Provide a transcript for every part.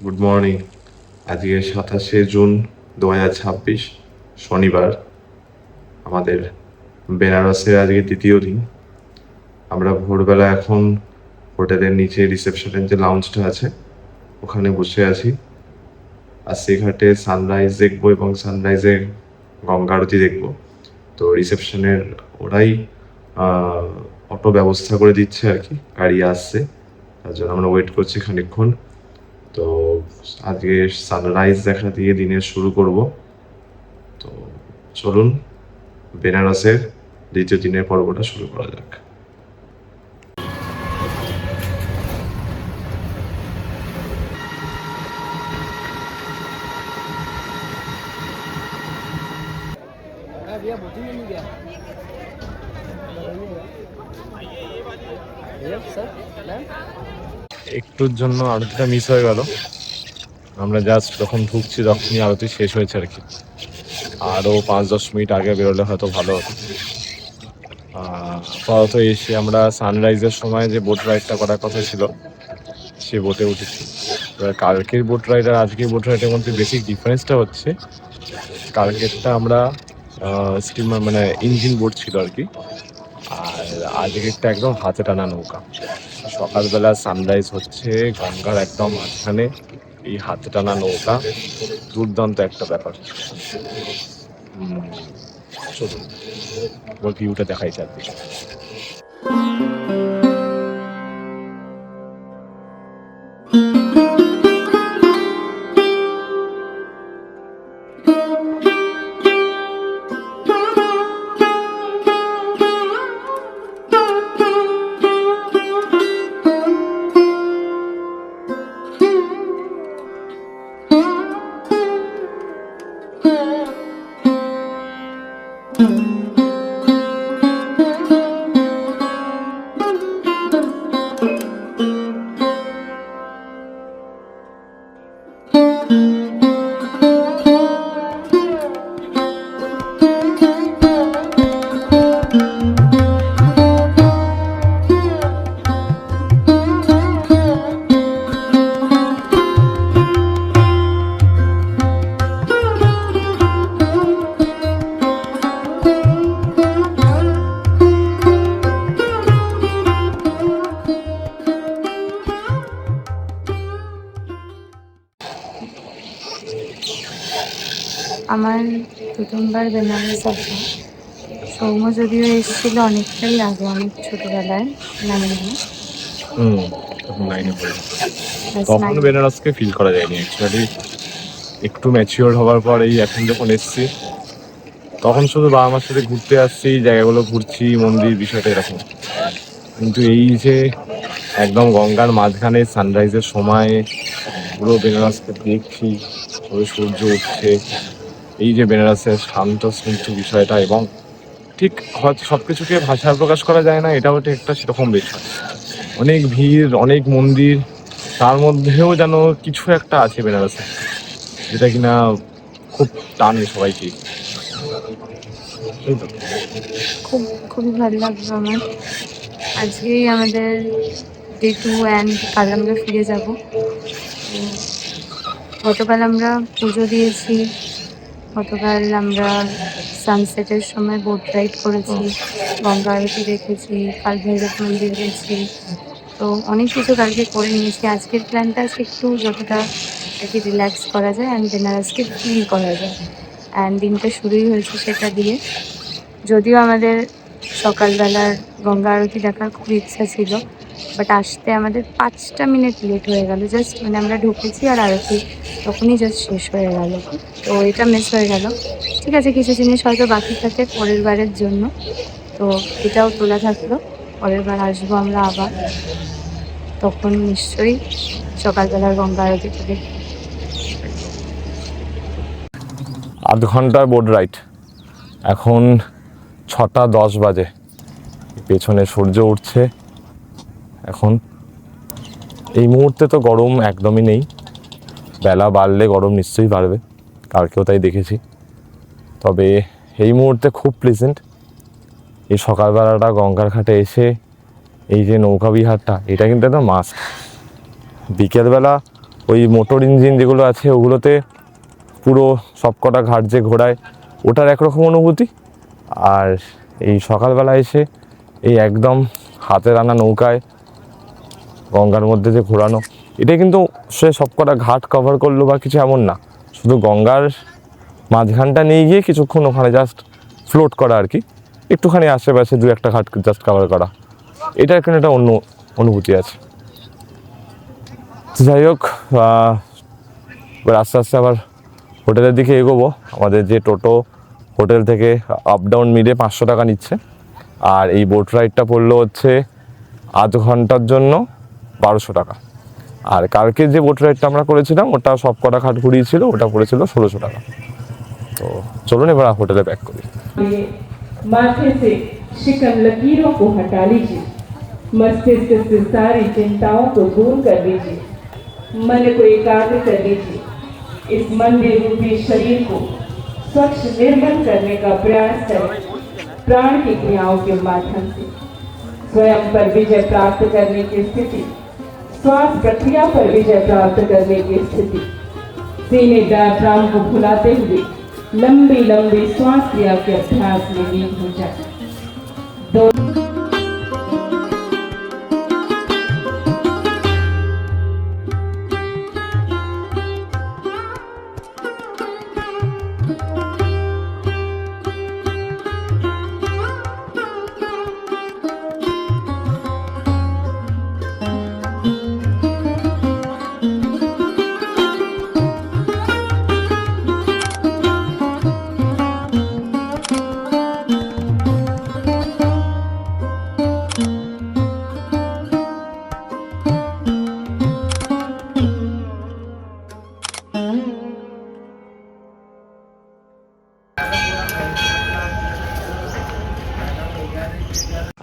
Good morning. আজকে 27শে June 2026, শনিবার। আমাদের বেনারসের আজকে দ্বিতীয় দিন। আমরা ভোরবেলা এখন হোটেলের নিচে রিসেপশনের যে লাউঞ্জটা আছে ওখানে বসে আছি। আশিঘাটে সানরাইজ দেখবো এবং সানরাইজে গঙ্গা আরতি দেখবো। তো রিসেপশনের ওরাই অটো ব্যবস্থা করে দিচ্ছে আর কি, গাড়ি আসছে, তার জন্য আমরা ওয়েট করছি খানিকক্ষণ। তো আজকে সানরাইজ দেখা দিয়ে দিনের শুরু করব। তো চলুন বেনারসের দ্বিতীয় দিনের পর্বটা শুরু করা যাক। भैया बोटिंग में नहीं गया भैया सर मैम একটুর জন্য আরতিটা মিস হয়ে গেল। আমরা জাস্ট যখন ঢুকছি তখনই আরতি শেষ হয়েছে আর কি। আরও 5-10 মিনিট আগে বেরোলে হয়তো ভালো হতো। আপাতত এসে আমরা সানরাইজের সময় যে বোট রাইডটা করার কথা ছিল সে বোটে উঠেছি। এবার কালকের বোট রাইড আর আজকের বোট রাইডের মধ্যে বেসিক ডিফারেন্সটা হচ্ছে, কালকেরটা আমরা স্টিমার মানে ইঞ্জিন বোট ছিল আর কি, আর আজকেরটা একদম হাতে টানা নৌকা। সকালবেলা সানরাইজ হচ্ছে গঙ্গার একদম মাঝখানে, এই হাতে টানা নৌকা, দুর্দান্ত একটা ব্যাপার। চলুন ওর ভিউটা দেখাই চারদিকে। আমার প্রথমবার বেনারস আসা। সৌম্য যদিও এসেছিল অনেকটাই আগে, অনেক ছোটবেলায়, তখন বেনারসকে ফিল করা যায়নি অ্যাকচুয়ালি। একটু ম্যাচিওর হওয়ার পর এই এখন যখন এসছি তখন শুধু বাবা মার সাথে ঘুরতে আসছি, জায়গাগুলো ঘুরছি, মন্দির, বিষয়টা এরকম। কিন্তু এই যে একদম গঙ্গার মাঝখানে সানরাইজের সময় পুরো বেনারসকে দেখছি, পুরো সূর্য উঠছে, এই যে বেনারসের শান্ত স্নিগ্ধ বিষয়টা, এবং ঠিক হয়তো সব কিছুকে ভাষায় প্রকাশ করা যায় না, এটাও ঠিক একটা সেরকম বিষয়। অনেক ভিড়, অনেক মন্দির, তার মধ্যেও যেন কিছু একটা আছে বেনারসে যেটা কিনা খুব টানে সবাইকে। খুবই ভালো লাগলো আমার। আজকেই আমাদের ডে 2 অ্যান্ড কাল আমরা ফিরে যাব। গতকাল আমরা পুজো দিয়েছি, গতকাল আমরা সানসেটের সময় বোট রাইড করেছি, গঙ্গা আরতি দেখেছি, কাল ভৈরব মন্দির গেছি। তো অনেক কিছু কালকে করে নিয়েছি। আজকের প্ল্যানটা আছে একটু যতটা আর কি রিল্যাক্স করা যায় অ্যান্ড বেনারসকে ফিল করা যায়, অ্যান্ড দিনটা শুরুই হয়েছে সেটা দিয়ে। যদিও আমাদের সকালবেলার গঙ্গা আরতি দেখার খুব ইচ্ছা ছিল, বাট আসতে আমাদের 5টা মিনিট লেট হয়ে গেল। জাস্ট মানে আমরা ঢুকেছি আর আরতি তখনই জাস্ট শেষ হয়ে গেল, তো এটা মিস হয়ে গেল। ঠিক আছে, কিছু জিনিস হয়তো বাকি থাকে পরের বারের জন্য, তো এটাও তোলা থাকলো। পরের বার আসবো আমরা আবার, তখন নিশ্চয়ই সকালবেলার গঙ্গা আরতিটা দেখব। 8 ঘন্টার বোট রাইড, এখন 6টা 10 বাজে, পেছনে সূর্য উঠছে। এখন এই মুহূর্তে তো গরম একদমই নেই, বেলা বাড়লে গরম নিশ্চয়ই বাড়বে, কালকেও তাই দেখেছি। তবে এই মুহূর্তে খুব প্লেজেন্ট। এই সকালবেলাটা গঙ্গার ঘাটে এসে এই যে নৌকা বিহারটা, এটা কিন্তু একদম মাস্ট। বিকেলবেলা ওই মোটর ইঞ্জিন যেগুলো আছে ওগুলোতে পুরো সবকটা ঘাট যে ঘোরায় ওটার একরকম অনুভূতি, আর এই সকালবেলা এসে এই একদম হাতের আনা নৌকায় গঙ্গার মধ্যে যে ঘোরানো, এটা কিন্তু সে সবকটা ঘাট কভার করলো বা কিছু এমন না, শুধু গঙ্গার মাঝখানটা নিয়ে গিয়ে কিছুক্ষণ ওখানে জাস্ট ফ্লোট করা আর কি, একটুখানি আশেপাশে দু একটা ঘাট জাস্ট কভার করা, এটার কিন্তু একটা অন্য অনুভূতি আছে। যাই হোক, এবার আস্তে আস্তে আবার হোটেলের দিকে এগোবো। আমাদের যে টোটো হোটেল থেকে আপ ডাউন মিলে 500 টাকা নিচ্ছে, আর এই বোট রাইডটা পড়লো হচ্ছে আধ ঘন্টার জন্য 1200 টাকা। আর কালকে যে বোট রাইডটা আমরা করেছিলাম ওটা সব কটা ঘাট ঘুরিয়েছিল, ওটা পড়েছিল 1600 টাকা। তো চলুন এবার হোটেলে ব্যাক করি। माथे से शिकन लकीरों को हटा लीजिए, मस्तिष्क से सारी चिंताओं को दूर कर लीजिए, मन को एकाग्र कर लीजिए। इस मंदिर रूपी शरीर को स्वच्छ निर्मल करने का प्रयास करें प्राण की क्रियाओं के माध्यम से। स्वयं पर विजय प्राप्त करने की स्थिति, श्वास प्रक्रिया पर विजय प्राप्त करने की स्थिति, सीने डायफ्राम को भुलाते हुए लंबी लंबी श्वास क्रिया के अभ्यास में लीन हो जाए।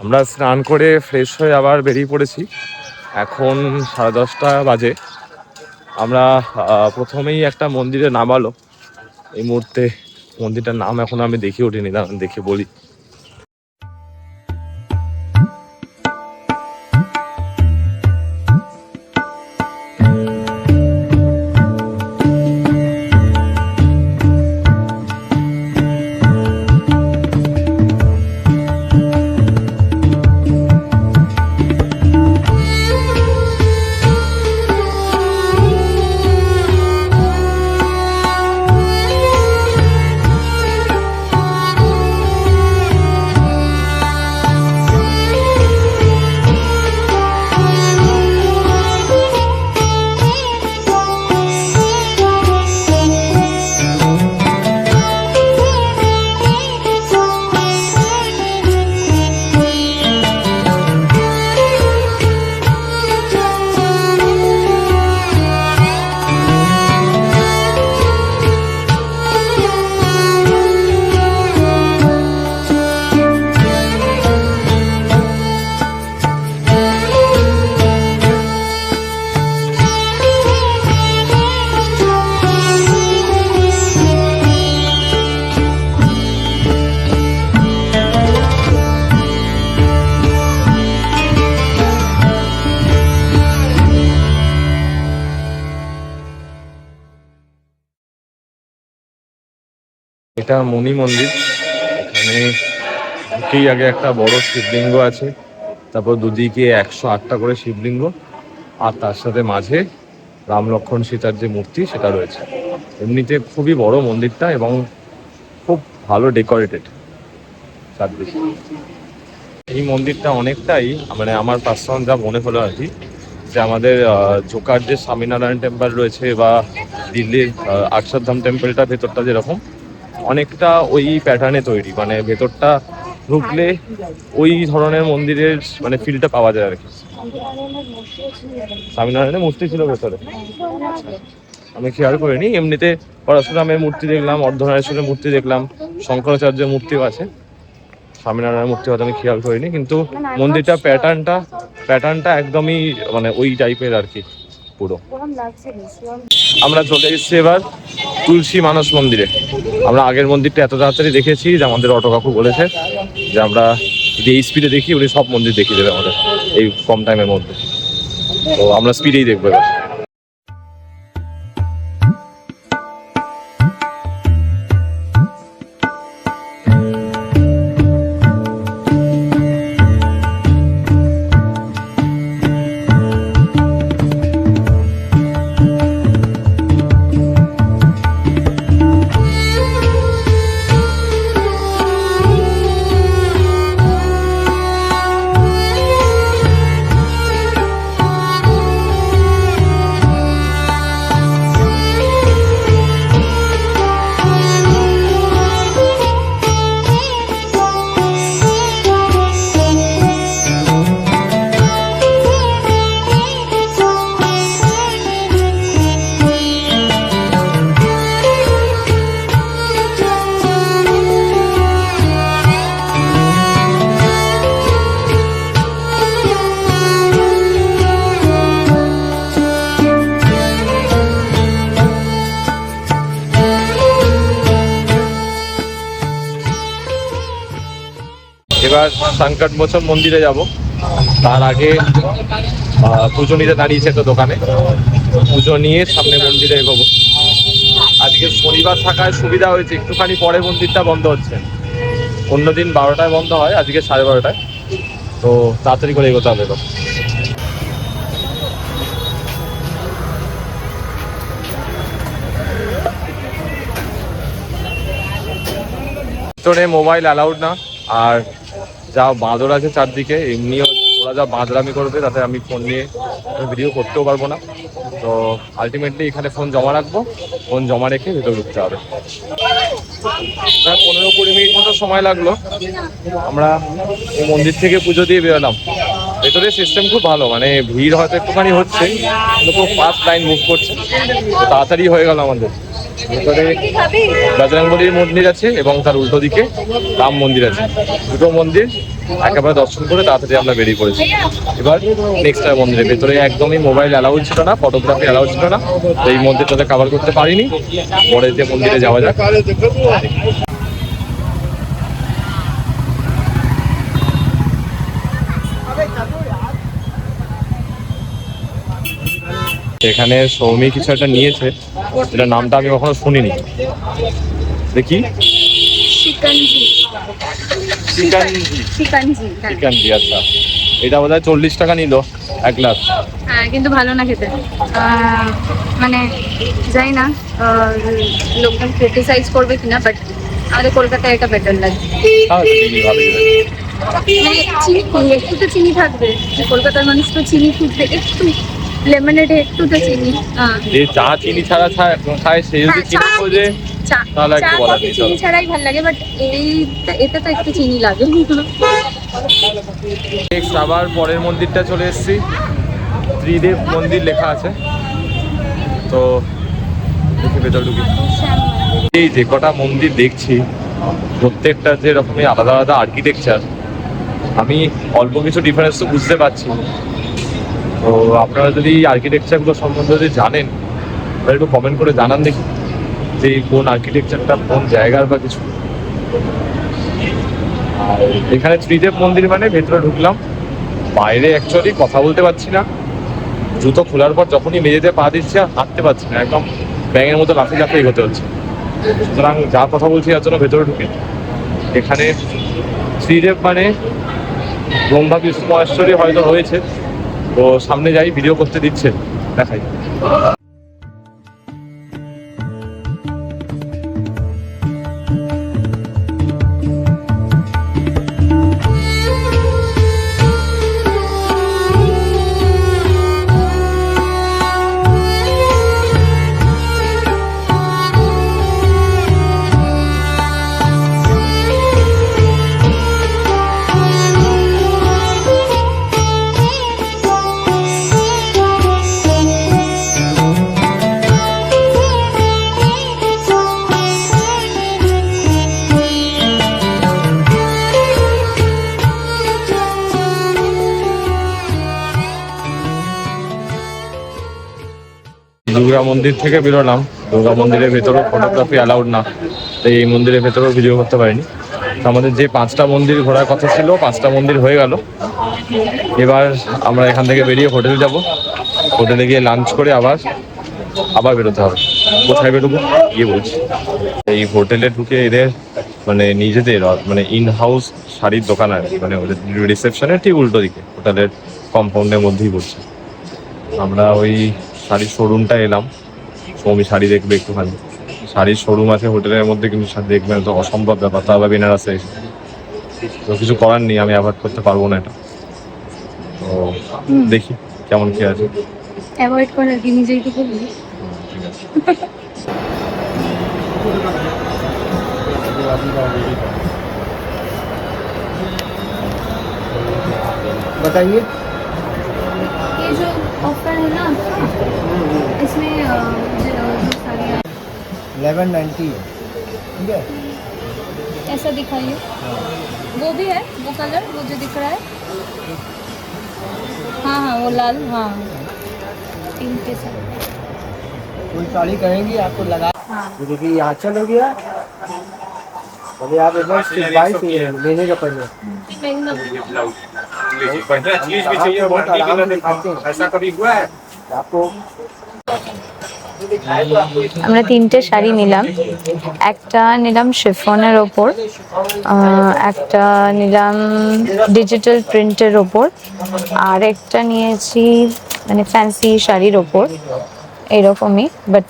আমরা স্নান করে ফ্রেশ হয়ে আবার বেরিয়ে পড়েছি। এখন 10:30 বাজে। আমরা প্রথমেই একটা মন্দিরে নামালো। এই মুহূর্তে মন্দিরটার নাম এখন আমি দেখে উঠিনি, দাঁড়ান দেখে বলি। এটা মণি মন্দির। এখানে ঢুকেই আগে একটা বড় শিবলিঙ্গ আছে, তারপর দুদিকে 108টা করে শিবলিঙ্গ, আর তার সাথে মাঝে রাম লক্ষ্মণ সীতার যে মূর্তি সেটা রয়েছে। এমনিতে খুবই বড় মন্দিরটা এবং খুব ভালো ডেকোরেটেড চারদিকে। এই মন্দিরটা অনেকটাই মানে আমার পার্সোনাল যা মনে হলো আর কি, যে আমাদের জোকার যে স্বামীনারায়ণ টেম্পল রয়েছে বা দিল্লির অক্ষরধাম টেম্পলটা ভেতরটা যেরকম অনেকটা ওই প্যাটার্নে তৈরি, মানে ভেতরটা ঢুকলে ওই ধরনের মন্দিরের মানে ফিলটা পাওয়া যায় আর কি। স্বামীনারায়ণের মূর্তি ছিল ভেতরে, আমি খেয়াল করিনি। এমনিতে পরশুরামের মূর্তি দেখলাম, অর্ধনারীশ্বরের মূর্তি দেখলাম, শঙ্করাচার্যের মূর্তিও আছে, স্বামীনারায়ণের মূর্তি হয়তো আমি খেয়াল করিনি। কিন্তু মন্দিরটা প্যাটার্নটা একদমই মানে ওই টাইপের আর কি পুরো। আমরা চলে এসেছি এবার তুলসী মানস মন্দিরে। আমরা আগের মন্দিরটা এত তাড়াতাড়ি দেখেছি যে আমাদের অটো কাকু বলেছে যে আমরা যদি এই স্পিডে দেখি উনি সব মন্দির দেখিয়ে দেবে আমাদের এই কম টাইমের মধ্যে, তো আমরা স্পিডেই দেখবো এবার। এবার সংকট মোচন মন্দিরে যাব। তার আগে পুজো নিতে দাঁড়িয়েছে তো দোকানে, পুজো নিয়ে সামনে মন্দিরে এগোবো। আজকে শনিবার থাকায় সুবিধা হয়েছে, একটুখানি পরে মন্দিরটা বন্ধ হচ্ছে। অন্যদিন 12টায় বন্ধ হয়, আজকে 12:30টায়, তো তাড়াতাড়ি করে এগোতে হবে। ভিতরে মোবাইল অ্যালাউড না, আর যা বাঁদর আছে চারদিকে, এমনিও ওরা যা বাঁদরামি করবে তাতে আমি ফোন নিয়ে ভিডিও করতেও পারবো না। তো আলটিমেটলি এখানে ফোন জমা রাখবো, ফোন জমা রেখে ভেতরে ঢুকতে হবে। 15-20 মিনিট মতো সময় লাগলো। আমরা এই মন্দির থেকে পুজো দিয়ে বেরোলাম। ভেতরে সিস্টেম খুব ভালো, মানে ভিড় হয়তো একটুখানি হচ্ছে, কিন্তু খুব ফাস্ট লাইন মুভ করছে, তাড়াতাড়ি হয়ে গেল আমাদের। ভেতরে বজরংবলীর মন্দির আছে এবং তার উল্টো দিকে রাম মন্দির আছে। দুটো মন্দির একেবারে দর্শন করে তাড়াতাড়ি আমরা বেরিয়ে পড়েছি। এবার নেক্সট মন্দিরের ভেতরে একদমই মোবাইল অ্যালাউড ছিল না, ফটোগ্রাফি অ্যালাউড ছিল না, তো এই মন্দিরটাতে কভার করতে পারিনি। পরে যে মন্দিরে যাওয়া যাক। এখানে সৌমি কিছু একটা নিয়েছে, যেটা নামটা আমি কখনো শুনিনি। দেখি, শিকানজি। চিকেনজি, আচ্ছা। এটা বোধহয় 40 টাকা নিল 1 গ্লাস। হ্যাঁ, কিন্তু ভালো না খেতে। মানে যাই না লোকজন ক্রিটিসাইজ করবে কিনা, বাট আমাদের কলকাতায় এটা বেটার লাগে। মানে চিনি, একটু তো চিনি থাকবে। কলকাতার মানুষ তো চিনি খুঁজবে, একটু লেমনেডে একটু তো চিনি। যে চা চিনি ছাড়া খায়, সে যদি চিনি খোঁজে তাহলে একটু বলা নেই। চিনি ছাড়াই ভালো লাগে, বাট এতে তো একটু চিনি লাগে। নেক্সট আবার পরের মন্দিরটা চলে এসেছি, ত্রিদেব মন্দির লেখা আছে। তো দেখি ভেতর ঢুকি। এই যে কটা মন্দির দেখছি, প্রত্যেকটা যে রকমের আলাদা আলাদা আর্কিটেকচার, আমি অল্প কিছু ডিফারেন্স তো বুঝতে পারছি। তো আপনারা যদি আর্কিটেকচারগুলো সম্বন্ধে যদি জানেন, তাহলে একটু কমেন্ট করে জানান দেখি যে কোন আর্কিটেকচারটা কোন জায়গার বা কিছু। আর এখানে ত্রিদেব মন্দির মানে ভেতরে ঢুকলাম, বাইরে অ্যাকচুয়ালি কথা বলতে পারছি না। জুতো খোলার পর যখনই মেঝেতে পা দিচ্ছে আর হাঁটতে পারছি না, একদম ব্যাঙের মতো লাফি লাফি এগোতে হচ্ছে। সুতরাং যা কথা বলছি তার জন্য ভেতরে ঢুকে। এখানে ত্রিদেব মানে ব্রহ্মা বিষ্ণু মহেশ্বরী হয়তো হয়েছে। তো সামনে যাই, ভিডিও করতে দিচ্ছে, দেখাই। দুর্গা মন্দির থেকে বেরোলাম। দুর্গা মন্দিরের ভেতরেও ফটোগ্রাফি অ্যালাউড না, তাই এই মন্দিরের ভেতরেও ভিডিও করতে পারিনি। তো আমাদের যে 5টা মন্দির ঘোরার কথা ছিল, 5টা মন্দির হয়ে গেল। এবার আমরা এখান থেকে বেরিয়ে হোটেলে যাব। হোটেলে গিয়ে লাঞ্চ করে আবার বেরোতে হবে। কোথায় বেরোবো গিয়ে বলছি। এই হোটেলে ঢুকে এদের মানে নিজেদের মানে ইন হাউস শাড়ির দোকান আছে, মানে ওদের রিসেপশনের ঠিক উল্টো দিকে, হোটেলের কম্পাউন্ডের মধ্যেই বলছে। আমরা ওই শাড়ির শোরুমটা এলাম, সৌমি শাড়ি দেখবে একটুখানি। শাড়ির শোরুম আছে হোটেলের মধ্যে, কিন্তু দেখবেন তো অসম্ভব ব্যাপার। তো আবার বেনারসে এসে তো কিছু করার নেই, আমি অ্যাভয়েড করতে পারবো না এটা। তো দেখি কেমন কি আছে। অ্যাভয়েড করার কি, নিজেই তো বলবি। ঠিক আছে। बताइए। ये जो ऑफर है ना, इसमें जो सारे 1190 है, ठीक है। ऐसा दिखाइए। वो भी है, वो कलर, वो जो दिख रहा है। हाँ हाँ, वो लाल, हाँ, पिंक के साथ। कोई साड़ी कहेंगी आपको लगा। हाँ, देखिए यहाँ चल हो गया, अभी आप एकदम स्ट्रिक्ट बाई से लेने का पहले बहुत आराम से खाते हैं। ऐसा कभी हुआ है आपको? আমরা তিনটে শাড়ি নিলাম, একটা নিলাম শিফনের ওপর, একটা নিলাম ডিজিটাল প্রিন্টের ওপর, আর একটা নিয়েছি মানে ফ্যান্সি শাড়ির ওপর এরকমই, বাট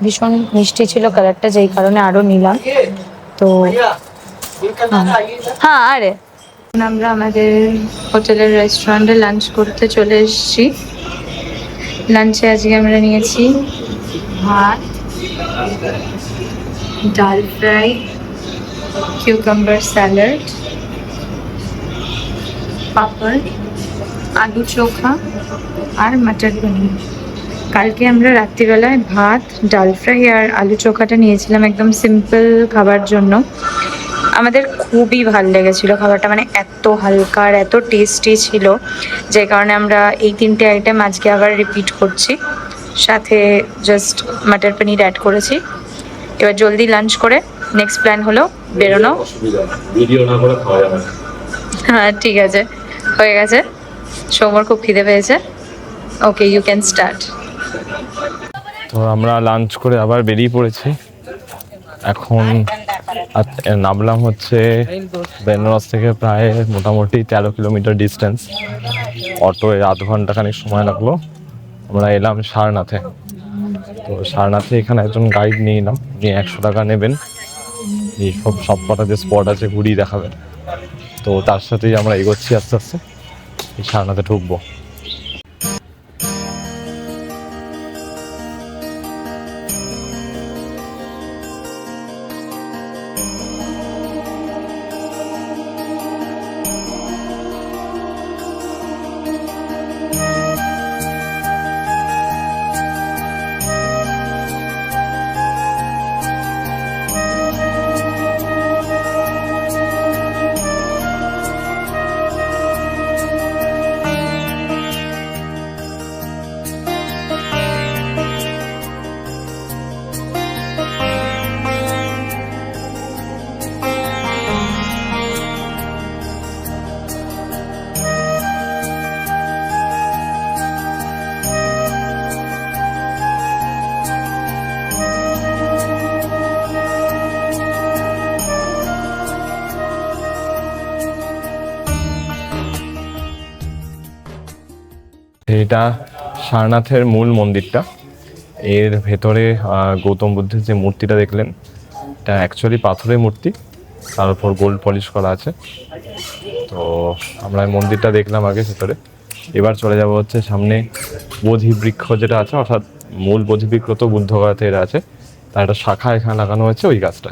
ভীষণ মিষ্টি ছিল কালারটা, যেই কারণে আরো নিলাম। তো হ্যাঁ, আরে আমরা আমাদের হোটেলের রেস্টুরেন্টে লাঞ্চ করতে চলে এসেছি। লাঞ্চে আজকে আমরা নিয়েছি ভাত, ডাল ফ্রাই, কিউকাম্বার স্যালাড, পাপড়, আলু চোখা আর মাটর পনির। কালকে আমরা রাত্রিবেলায় ভাত, ডাল ফ্রাই আর আলু চোখাটা নিয়েছিলাম একদম সিম্পল খাবার জন্য। আমাদের খুবই ভালো লেগেছিল খাবারটা, মানে এত হালকা আর এত টেস্টি ছিল, যে কারণে আমরা এই তিনটে আইটেম আজকে আবার রিপিট করছি, সাথে জাস্ট মাটর পনির অ্যাড করেছি। এবার জলদি লাঞ্চ করে নেক্সট প্ল্যান হলো বেরোনো। ভিডিও না করে খাওয়া যাবে না। হ্যাঁ ঠিক আছে, হয়ে গেছে। সৌমর খুব খিদে পেয়েছে। ওকে, ইউ ক্যান স্টার্ট। তো আমরা লাঞ্চ করে আবার বেরিয়ে পড়েছি। এখন নামলাম হচ্ছে বেনারস থেকে প্রায় মোটামুটি 13 কিলোমিটার ডিস্টেন্স। অটোয় আধ ঘন্টা খানিক সময় লাগলো। আমরা এলাম সারনাথে। তো সারনাথে এখানে একজন গাইড নিয়ে এলাম, উনি 100 টাকা নেবেন, এই সব কটা যে স্পট আছে ঘুরিয়ে দেখাবেন। তো তার সাথেই আমরা এগোচ্ছি আস্তে আস্তে, এই সারনাথে ঢুকবো। এটা সারনাথের মূল মন্দিরটা। এর ভেতরে গৌতম বুদ্ধের যে মূর্তিটা দেখলেন, এটা অ্যাকচুয়ালি পাথরের মূর্তি, তার উপর গোল্ড পলিশ করা আছে। তো আমরা এই মন্দিরটা দেখলাম আগে ভেতরে। এবার চলে যাব হচ্ছে সামনে বোধি বৃক্ষ যেটা আছে, অর্থাৎ মূল বোধি বৃক্ষ তো বুদ্ধগয়াতে এর আছে, তার একটা শাখা এখানে লাগানো হয়েছে ওই গাছটা।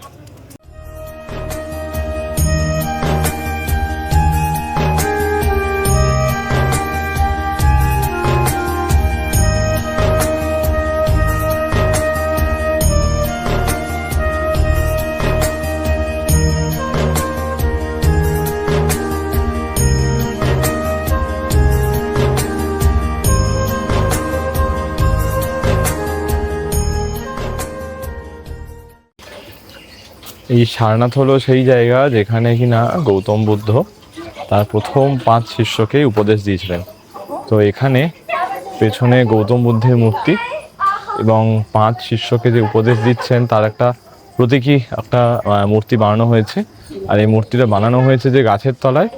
এই সারনাথ হলো সেই জায়গা যেখানে কিনা গৌতম বুদ্ধ তার প্রথম 5 শিষ্যকে উপদেশ দিয়েছিলেন। তো এখানে পেছনে গৌতম বুদ্ধের মূর্তি এবং 5 শিষ্যকে যে উপদেশ দিচ্ছেন তার একটা প্রতীকী একটা মূর্তি বানানো হয়েছে। আর এই মূর্তিটা বানানো হয়েছে যে গাছের তলায়,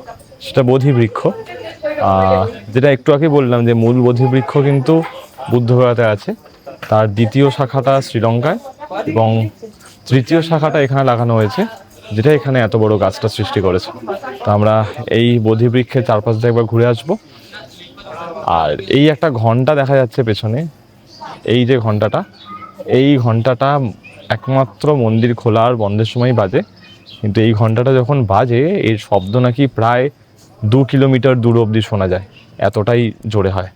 সেটা বোধি বৃক্ষ। যেটা একটু আগে বললাম যে মূল বোধি বৃক্ষ কিন্তু বুদ্ধগয়াতে আছে, তার দ্বিতীয় শাখাটা শ্রীলঙ্কায় এবং তৃতীয় শাখাটা এখানে লাগানো হয়েছে, যেটা এখানে এত বড় গাছটা সৃষ্টি করেছে। তো আমরা এই বোধি বৃক্ষের চারপাশ দিয়ে একবার ঘুরে আসবো। আর এই একটা ঘন্টা দেখা যাচ্ছে পেছনে, এই যে ঘন্টাটা, এই ঘন্টাটা একমাত্র মন্দির খোলা আর বন্ধের সময় বাজে। কিন্তু এই ঘন্টাটা যখন বাজে, এর শব্দ নাকি প্রায় 2 কিলোমিটার দূর অবধি শোনা যায়, এতটাই জোরে হয়।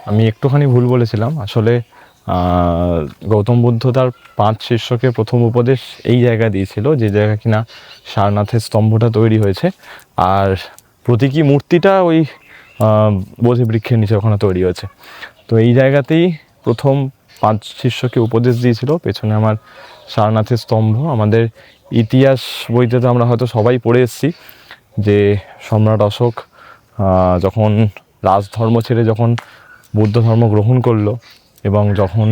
আমি একটুখানি ভুল বলেছিলাম। আসলে গৌতম বুদ্ধ তার 5 শিষ্যকে প্রথম উপদেশ এই জায়গা দিয়েছিল, যে জায়গা কিনা সারনাথের স্তম্ভটা তৈরি হয়েছে। আর প্রতীকী মূর্তিটা ওই বোধি বৃক্ষের নিচে ওখানে তৈরি হয়েছে। তো এই জায়গাতেই প্রথম 5 শিষ্যকে উপদেশ দিয়েছিল। পেছনে আমার সারনাথের স্তম্ভ। আমাদের ইতিহাস বইতে তো আমরা হয়তো সবাই পড়ে এসেছি যে সম্রাট অশোক যখন রাজধর্ম ছেড়ে যখন বৌদ্ধ ধর্ম গ্রহণ করলো এবং যখন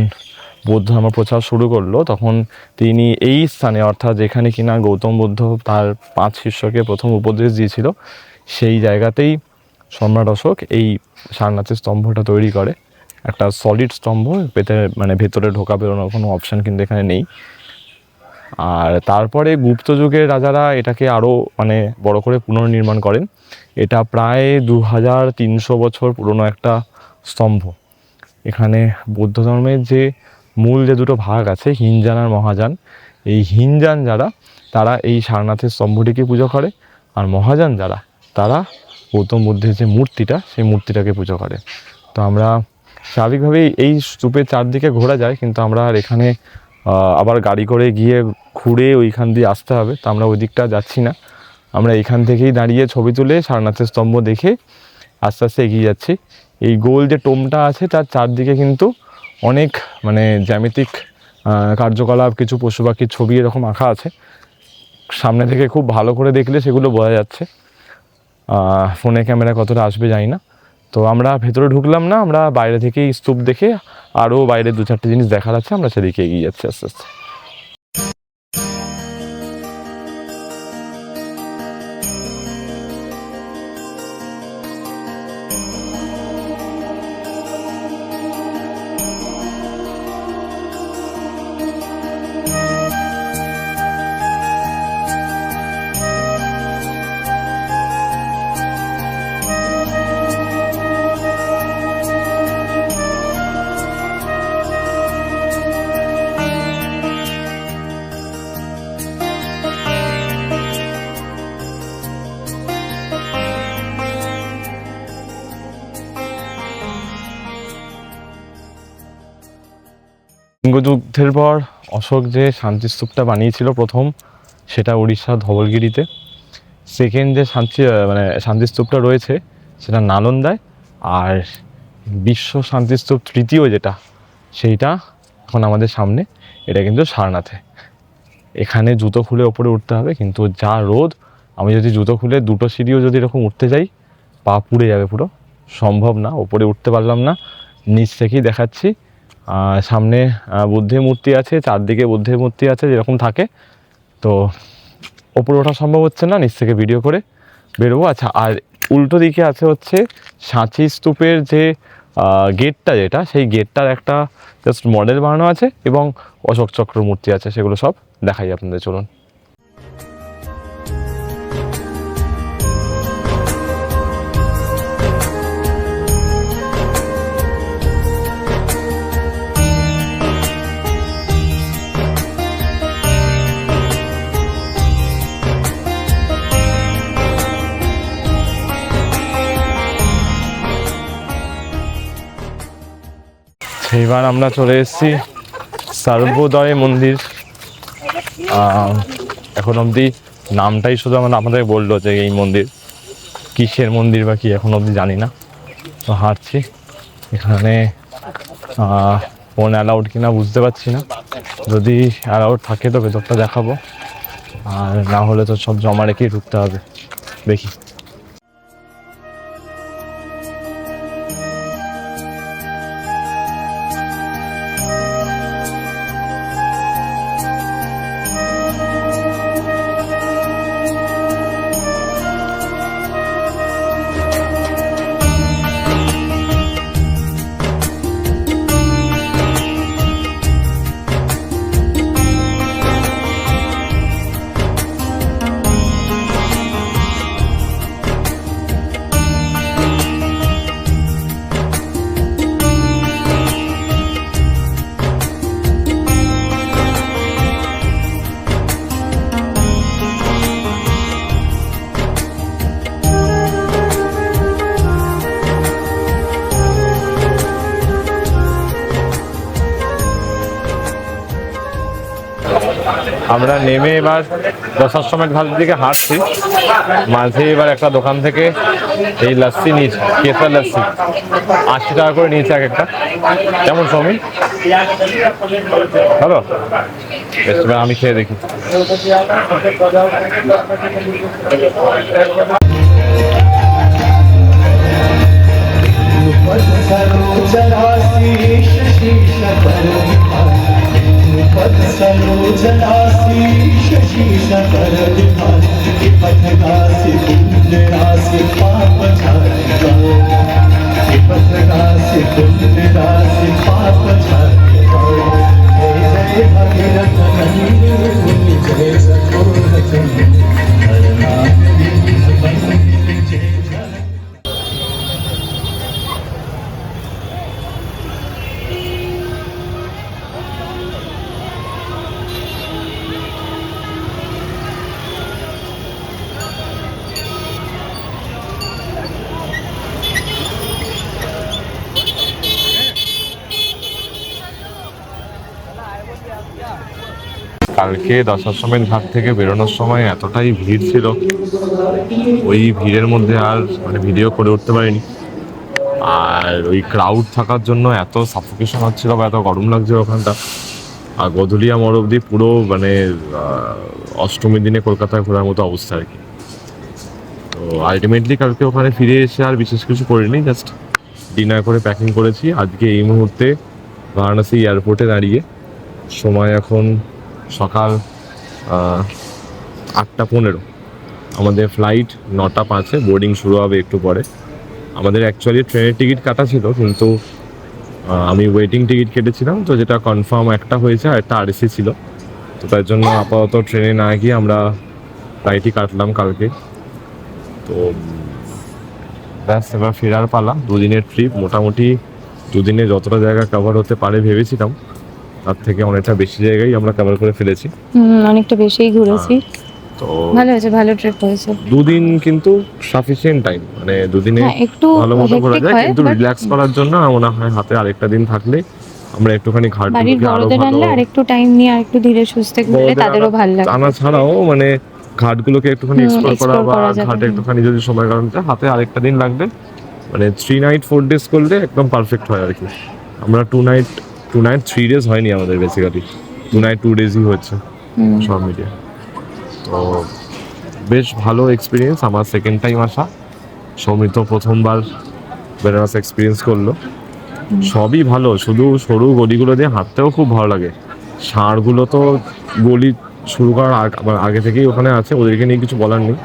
বৌদ্ধ ধর্ম প্রচার শুরু করলো, তখন তিনি এই স্থানে, অর্থাৎ যেখানে কিনা গৌতম বুদ্ধ তার 5 শিষ্যকে প্রথম উপদেশ দিয়েছিল, সেই জায়গাতেই সম্রাট অশোক এই সারনাথের স্তম্ভটা তৈরি করে। একটা সলিড স্তম্ভ, ভেতরে ঢোকা বেরোনোর কোনো অপশান কিন্তু এখানে নেই। আর তারপরে গুপ্ত যুগের রাজারা এটাকে আরও বড় করে পুনর্নির্মাণ করেন। এটা প্রায় 2300 বছর পুরনো একটা স্তম্ভ। এখানে বৌদ্ধ ধর্মের যে মূল যে দুটো ভাগ আছে, হিনযান আর মহাযান, এই হিনযান যারা, তারা এই সারনাথের স্তম্ভটিকে পুজো করে, আর মহাযান যারা, তারা গৌতম বুদ্ধের যে মূর্তিটা, সেই মূর্তিটাকে পুজো করে। তো আমরা স্বাভাবিকভাবেই এই স্তূপের চারদিকে ঘোরা যায়, কিন্তু আমরা আর এখানে আবার গাড়ি করে গিয়ে ঘুরে ওইখান দিয়ে আসতে হবে, তো আমরা ওই দিকটা যাচ্ছি না। আমরা এখান থেকেই দাঁড়িয়ে ছবি তুলে সারনাথের স্তম্ভ দেখে আস্তে আস্তে এগিয়ে যাচ্ছি। এই গোল যে টোমটা আছে তার চারদিকে কিন্তু অনেক জ্যামিতিক কার্যকলাপ, কিছু পশু পাখির ছবি এরকম আঁকা আছে। সামনে থেকে খুব ভালো করে দেখলে সেগুলো বোঝা যাচ্ছে, ফোনে ক্যামেরা কতটা আসবে জানি না। তো আমরা ভেতরে ঢুকলাম না, আমরা বাইরে থেকেই স্তূপ দেখে আরও বাইরে 2-4টে জিনিস দেখার আছে, আমরা সেদিকে এগিয়ে যাচ্ছি আস্তে আস্তে। যুদ্ধের পর অশোক যে শান্তিস্তূপটা বানিয়েছিল প্রথম, সেটা উড়িষ্যার ধবলগিরিতে। সেকেন্ড যে শান্তিস্তূপটা রয়েছে সেটা নালন্দায়। আর বিশ্ব শান্তিস্তূপ তৃতীয় যেটা, সেইটা এখন আমাদের সামনে, এটা কিন্তু সারনাথে। এখানে জুতো খুলে ওপরে উঠতে হবে, কিন্তু যা রোদ, আমি যদি জুতো খুলে 2টো সিঁড়িও যদি এরকম উঠতে যাই, পা পুড়ে যাবে, পুরো সম্ভব না, ওপরে উঠতে পারলাম না। নিচ থেকেই দেখাচ্ছি, সামনে বুদ্ধের মূর্তি আছে, চারদিকে বুদ্ধের মূর্তি আছে যেরকম থাকে। তো ওপরে ওঠা সম্ভব হচ্ছে না, নিচ থেকে ভিডিও করে বেরোবো। আচ্ছা, আর উল্টো দিকে আছে হচ্ছে সাঁচি স্তূপের যে গেটটা, যেটা সেই গেটটার একটা জাস্ট মডেল বানানো আছে এবং অশোক চক্র মূর্তি আছে, সেগুলো সব দেখাই আপনাদের, চলুন। এইবার আমরা চলে এসেছি সর্বোদয় মন্দির। এখন অবধি নামটাই শুধু আমাদের বললো যে এই মন্দির, কিসের মন্দির বা কি এখন অবধি জানি না। তো হাঁটছি, এখানে ফোন অ্যালাউড কিনা বুঝতে পারছি না। যদি অ্যালাউড থাকে তো ভেতরটা দেখাবো, আর না হলে তো সব জমা রেখেই ঢুকতে হবে। দেখি। আমরা নেমে এবার দশাশ্রমের ঘাটের দিকে হাঁটছি। মাঝে এবার একটা দোকান থেকে এই লাস্সি নিয়েছি, কেসার লাস্সি 80 টাকা করে নিয়েছে এক একটা। কেমন সৌমি? ভালো? বেশ, এবার আমি খেয়ে দেখি। কালকে দশাশ্রমের ঘাট থেকে বেরোনোর সময় এতটাই ভিড় ছিল, ওই ভিড়ের মধ্যে আর মানে ভিডিও করে উঠতে পারিনি। আর ওই ক্রাউড থাকার জন্য এত সাফোকেশন হচ্ছিল বা এত গরম লাগছে ওখানটা। আর গধুলিয়া মোড় অব্দি পুরো মানে অষ্টমীর দিনে কলকাতায় ঘোরার মতো অবস্থা আর কি। তো আলটিমেটলি কালকে ওখানে ফিরে এসে আর বিশেষ কিছু করিনি, জাস্ট ডিনার করে প্যাকিং করেছি। আজকে এই মুহূর্তে বারাণসী এয়ারপোর্টে দাঁড়িয়ে, সময় এখন সকাল 8:15। আমাদের ফ্লাইট 9:05, বোর্ডিং শুরু হবে একটু পরে। আমাদের অ্যাকচুয়ালি ট্রেনের টিকিট কাটা ছিল, কিন্তু আমি ওয়েটিং টিকিট কেটেছিলাম, তো যেটা কনফার্ম একটা হয়েছে আর একটা আরএসি ছিল। তো তার জন্য আপাতত ট্রেনে না গিয়ে আমরা ফ্লাইটই কাটলাম কালকে। তো ব্যাস, এবার ফেরার পালা। দুদিনের ট্রিপ, মোটামুটি দুদিনে যতটা জায়গা কভার হতে পারে ভেবেছিলাম তার থেকে অনেকটা বেশি জায়গায় আমরা কভার করে ফেলেছি। অনেকটা বেশিই ঘুরেছি। তো ভালো হয়েছে, ভালো ট্রিপ হয়েছে। দুদিন কিন্তু সাফিসিয়েন্ট টাইম, মানে দুদিনে একটু ভালো মতো ঘোরা hectic যায়, হয়, কিন্তু but রিল্যাক্স করার জন্য আমার মনে হয় হাতে আরেকটা দিন থাকলে আমরা একটুখানি বাড়ির ঘাটগুলোকে আরো বড়দের ভালো আনলে আর একটু টাইম নিয়ে আর একটু ধীরে সুস্থে ঘুরলে তাদেরও ভালো লাগে। টানা ছাড়াও মানে ঘাটগুলোকে একটুখানি এক্সপ্লোর করা explore বা করা যাবে। ঘাটে একটুখানি যদি সময় কাটাতে হাতে আরেকটা দিন লাগবে, মানে 3 নাইট 4 ডেজ করলে একদম পারফেক্ট হয় আর কি। আমরা 2 নাইট 3 ডেজ হয়নি আমাদের, বেসিক্যালি 2 নাইট 2 ডেজই হচ্ছে সব মিলিয়ে। তো বেশ ভালো এক্সপিরিয়েন্স। আমার সেকেন্ড টাইম আসা, সৌমিত প্রথমবার বেনারস এক্সপিরিয়েন্স করলো। সবই ভালো, শুধু সরু গলিগুলো দিয়ে হাঁটতেও খুব ভালো লাগে। ষাঁড়গুলো তো গলি শুরু করার আগে থেকেই ওখানে আছে, ওদেরকে নিয়ে কিছু বলার নেই।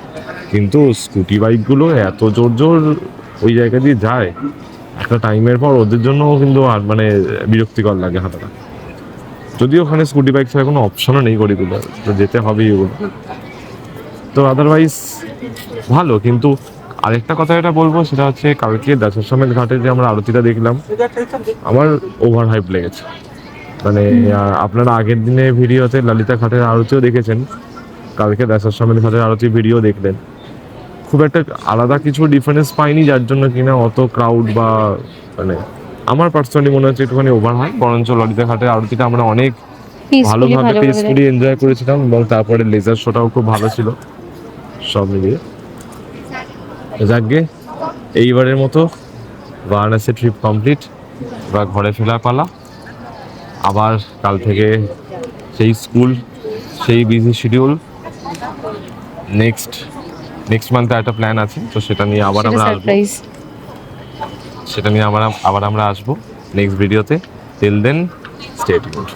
কিন্তু স্কুটি বাইকগুলো এত জোর জোর ওই জায়গা দিয়ে যায়, একটা টাইমের পর ওদের জন্যও কিন্তু আর মানে বিরক্তিকর লাগে হাঁটাটা। যদিও ওখানে স্কুটি বাইক ছাড়া কোনো অপশনও নেই গলিগুলো, তো যেতে হবেই ওগুলো। তো আদারওয়াইজ ভালো। কিন্তু আরেকটা কথা এটা বলবো, সেটা হচ্ছে কালকে দশাশ্রমের ঘাটে যে আমরা আরতিটা দেখলাম, আমার ওভার হাইপ লেগেছে। মানে আপনারা আগের দিনে ভিডিওতে ললিতা ঘাটের আরতিও দেখেছেন, কালকে দশাশ্রমের ঘাটের আরতি ভিডিও দেখলেন, খুব একটা আলাদা কিছু ডিফারেন্স পাইনি, যার জন্য কিনা অত ক্রাউড বা মানে আমার পার্সোনালি মনে হচ্ছে একটুখানি ওভার হয়। বরঞ্চ ললিতা ঘাটের আরতিটা আমরা অনেক ভালোভাবে পিসফুলি এনজয় করেছিলাম, এবং তারপরে লেজার শোটাও খুব ভালো ছিল সব মিলিয়ে। যাকগে, এইবারের মতো বারাণসী ট্রিপ কমপ্লিট, বা ঘরে ফেরার পালা। আবার কাল থেকে সেই স্কুল, সেই বিজি শিডিউল। নেক্সট মান্থে একটা প্ল্যান আছে, তো সেটা নিয়ে আবার আমরা আসবো। নেক্সট ভিডিওতে। Till then stay tuned.